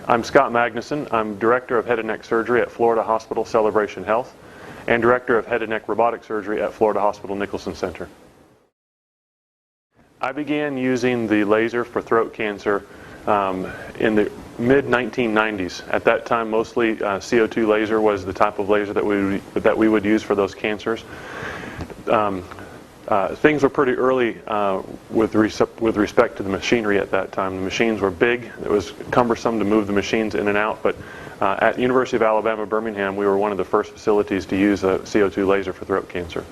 I'm Scott Magnuson. I'm Director of Head and Neck Surgery at Florida Hospital Celebration Health and Director of Head and Neck Robotic Surgery at Florida Hospital Nicholson Center. I began using the laser for throat cancer in the mid-1990s. At that time, mostly CO2 laser was the type of laser that we would use for those cancers. Things were pretty early with respect to the machinery at that time. The machines were big. It was cumbersome to move the machines in and out, but at the University of Alabama, Birmingham, we were one of the first facilities to use a CO2 laser for throat cancer.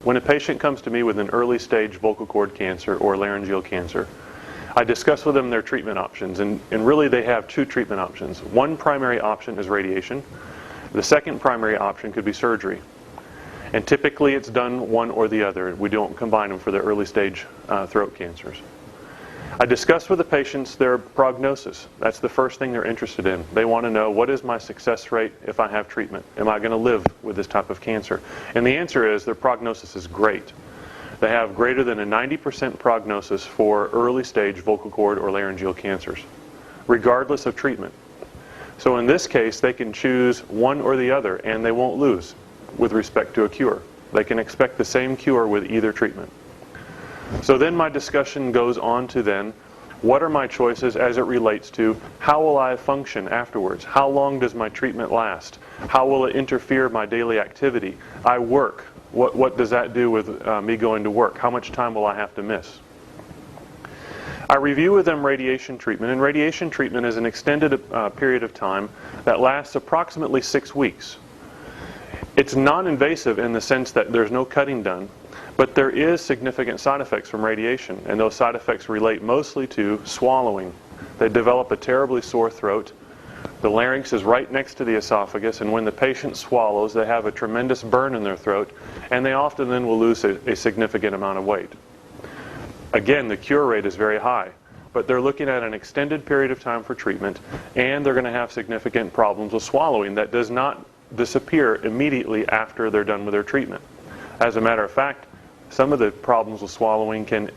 When a patient comes to me with an early stage vocal cord cancer or laryngeal cancer, I discuss with them their treatment options, and really they have two treatment options. One primary option is radiation. The second primary option could be surgery. And typically it's done one or the other. We don't combine them for the early stage throat cancers. I discuss with the patients their prognosis. That's the first thing they're interested in. They want to know, what is my success rate if I have treatment? Am I going to live with this type of cancer? And the answer is their prognosis is great. They have greater than a 90% prognosis for early stage vocal cord or laryngeal cancers, regardless of treatment. So in this case, they can choose one or the other, and they won't lose with respect to a cure. They can expect the same cure with either treatment. So then my discussion goes on to then, what are my choices as it relates to how will I function afterwards? How long does my treatment last? How will it interfere with my daily activity? I work. What does that do with me going to work? How much time will I have to miss? I review with them radiation treatment, and radiation treatment is an extended period of time that lasts approximately 6 weeks. It's non-invasive in the sense that there's no cutting done, but there is significant side effects from radiation, and those side effects relate mostly to swallowing. They develop a terribly sore throat. The larynx is right next to the esophagus, and when the patient swallows, they have a tremendous burn in their throat, and they often then will lose a significant amount of weight. Again, the cure rate is very high, but they're looking at an extended period of time for treatment, and they're going to have significant problems with swallowing that does not disappear immediately after they're done with their treatment. As a matter of fact, some of the problems with swallowing can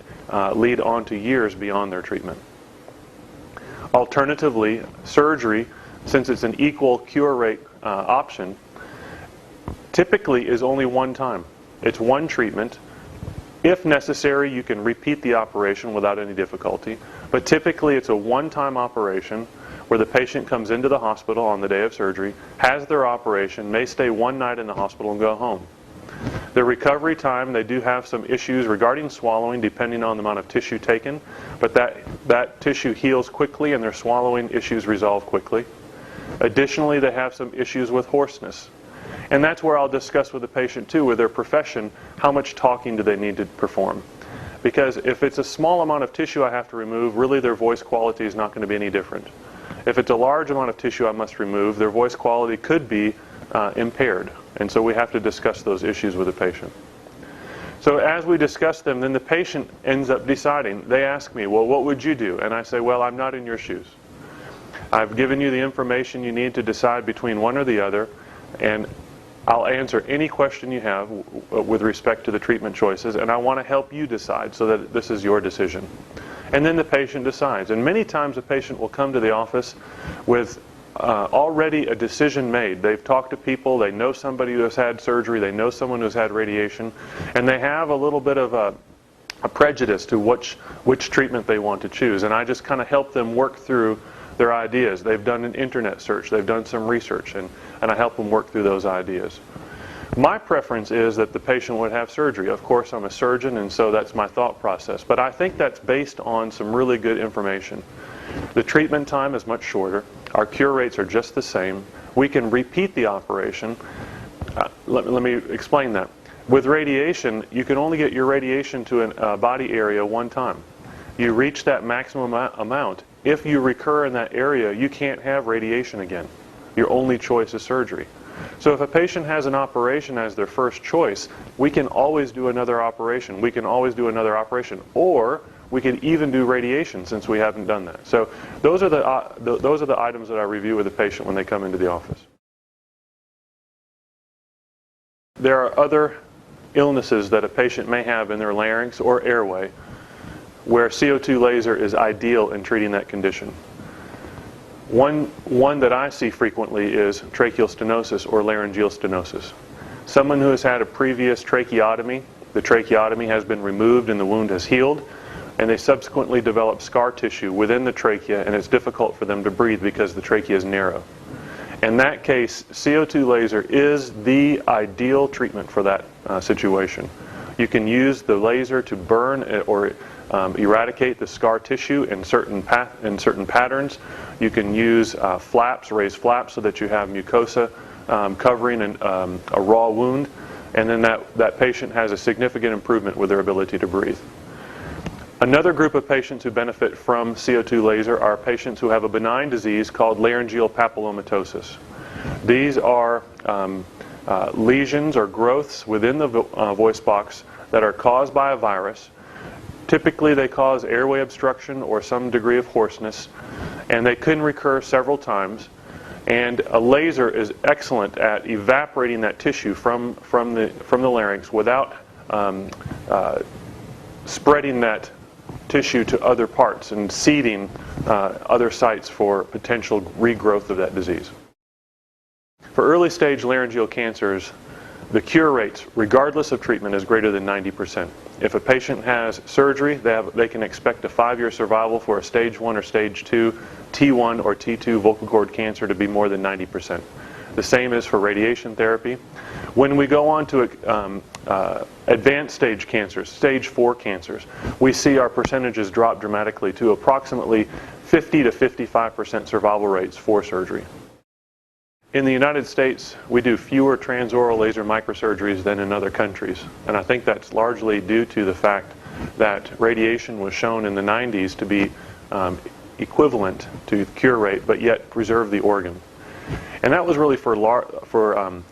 lead on to years beyond their treatment. Alternatively, surgery, since it's an equal cure rate option, typically is only one time. It's one treatment. If necessary, you can repeat the operation without any difficulty, but typically it's a one-time operation where the patient comes into the hospital on the day of surgery, has their operation, may stay one night in the hospital and go home. The recovery time, they do have some issues regarding swallowing depending on the amount of tissue taken, but that tissue heals quickly and their swallowing issues resolve quickly. Additionally, they have some issues with hoarseness. And that's where I'll discuss with the patient too, with their profession, how much talking do they need to perform. Because if it's a small amount of tissue I have to remove, really their voice quality is not going to be any different. If it's a large amount of tissue I must remove, their voice quality could be impaired. And so we have to discuss those issues with the patient. So as we discuss them, then the patient ends up deciding. They ask me, well, what would you do? And I say, well, I'm not in your shoes. I've given you the information you need to decide between one or the other, and I'll answer any question you have with respect to the treatment choices, and I want to help you decide so that this is your decision. And then the patient decides. And many times a patient will come to the office with already a decision made. They've talked to people, they know somebody who has had surgery, they know someone who's had radiation, and they have a little bit of a prejudice to which treatment they want to choose. And I just kind of help them work through their ideas. They've done an internet search, they've done some research, and I help them work through those ideas. My preference is that the patient would have surgery. Of course, I'm a surgeon, and so that's my thought process. But I think that's based on some really good information. The treatment time is much shorter. Our cure rates are just the same. We can repeat the operation. Let me explain that. With radiation, you can only get your radiation to a body area one time. You reach that maximum amount. If you recur in that area, you can't have radiation again. Your only choice is surgery. So if a patient has an operation as their first choice, we can always do another operation. We can always do another operation. Or we could even do radiation since we haven't done that. So those are the items that I review with the patient when they come into the office. There are other illnesses that a patient may have in their larynx or airway where CO2 laser is ideal in treating that condition. One that I see frequently is tracheal stenosis or laryngeal stenosis. Someone who has had a previous tracheotomy, the tracheotomy has been removed and the wound has healed, and they subsequently develop scar tissue within the trachea, and it's difficult for them to breathe because the trachea is narrow. In that case, CO2 laser is the ideal treatment for that situation. You can use the laser to burn or eradicate the scar tissue in certain patterns. You can use flaps, raised flaps, so that you have mucosa covering a raw wound, and then that patient has a significant improvement with their ability to breathe. Another group of patients who benefit from CO2 laser are patients who have a benign disease called laryngeal papillomatosis. These are lesions or growths within the voice box that are caused by a virus. Typically they cause airway obstruction or some degree of hoarseness, and they can recur several times. And a laser is excellent at evaporating that tissue from the larynx without spreading that tissue to other parts and seeding other sites for potential regrowth of that disease. For early stage laryngeal cancers, the cure rates, regardless of treatment, is greater than 90%. If a patient has surgery, they can expect a 5-year survival for a stage 1 or stage 2 T1 or T2 vocal cord cancer to be more than 90%. The same is for radiation therapy. When we go on to advanced stage cancers, stage 4 cancers, we see our percentages drop dramatically to approximately 50 to 55% survival rates for surgery. In the United States, we do fewer transoral laser microsurgeries than in other countries, and I think that's largely due to the fact that radiation was shown in the 90s to be equivalent to the cure rate, but yet preserve the organ. And that was really for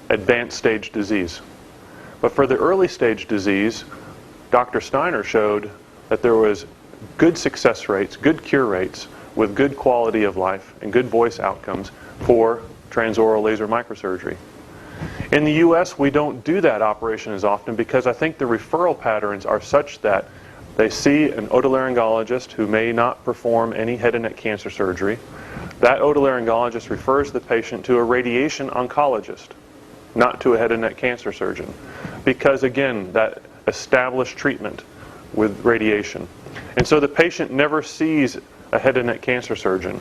advanced stage disease. But for the early stage disease, Dr. Steiner showed that there was good success rates, good cure rates, with good quality of life and good voice outcomes for transoral laser microsurgery. In the U.S., we don't do that operation as often because I think the referral patterns are such that they see an otolaryngologist who may not perform any head and neck cancer surgery. That otolaryngologist refers the patient to a radiation oncologist, not to a head and neck cancer surgeon, because again, that established treatment with radiation. And so the patient never sees a head and neck cancer surgeon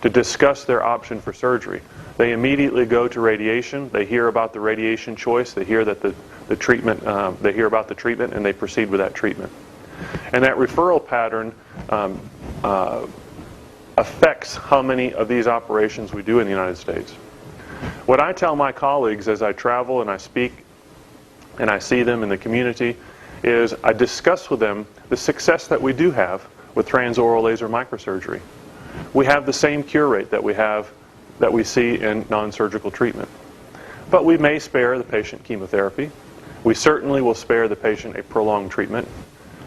to discuss their option for surgery. They immediately go to radiation. They hear about the radiation choice. They hear that the treatment. They hear about the treatment, and they proceed with that treatment. And that referral pattern affects how many of these operations we do in the United States. What I tell my colleagues as I travel and I speak and I see them in the community is I discuss with them the success that we do have with transoral laser microsurgery. We have the same cure rate that we see in non-surgical treatment. But we may spare the patient chemotherapy. We certainly will spare the patient a prolonged treatment.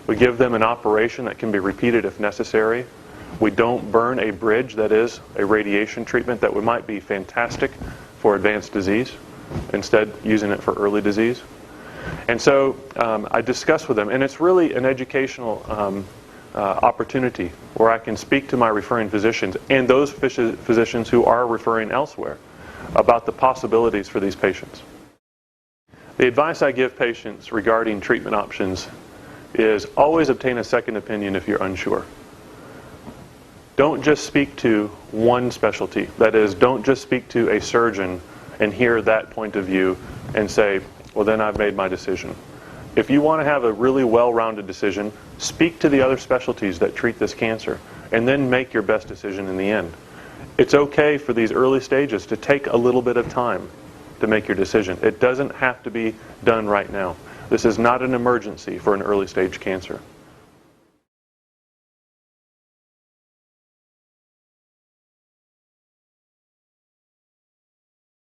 We give them an operation that can be repeated if necessary. We don't burn a bridge, that is, a radiation treatment that might be fantastic for advanced disease, instead using it for early disease. And so I discuss with them, and it's really an educational opportunity where I can speak to my referring physicians and those physicians who are referring elsewhere about the possibilities for these patients. The advice I give patients regarding treatment options is always obtain a second opinion if you're unsure. Don't just speak to one specialty. That is, don't just speak to a surgeon and hear that point of view and say, well, then I've made my decision. If you want to have a really well-rounded decision, speak to the other specialties that treat this cancer and then make your best decision in the end. It's okay for these early stages to take a little bit of time to make your decision. It doesn't have to be done right now. This is not an emergency for an early stage cancer.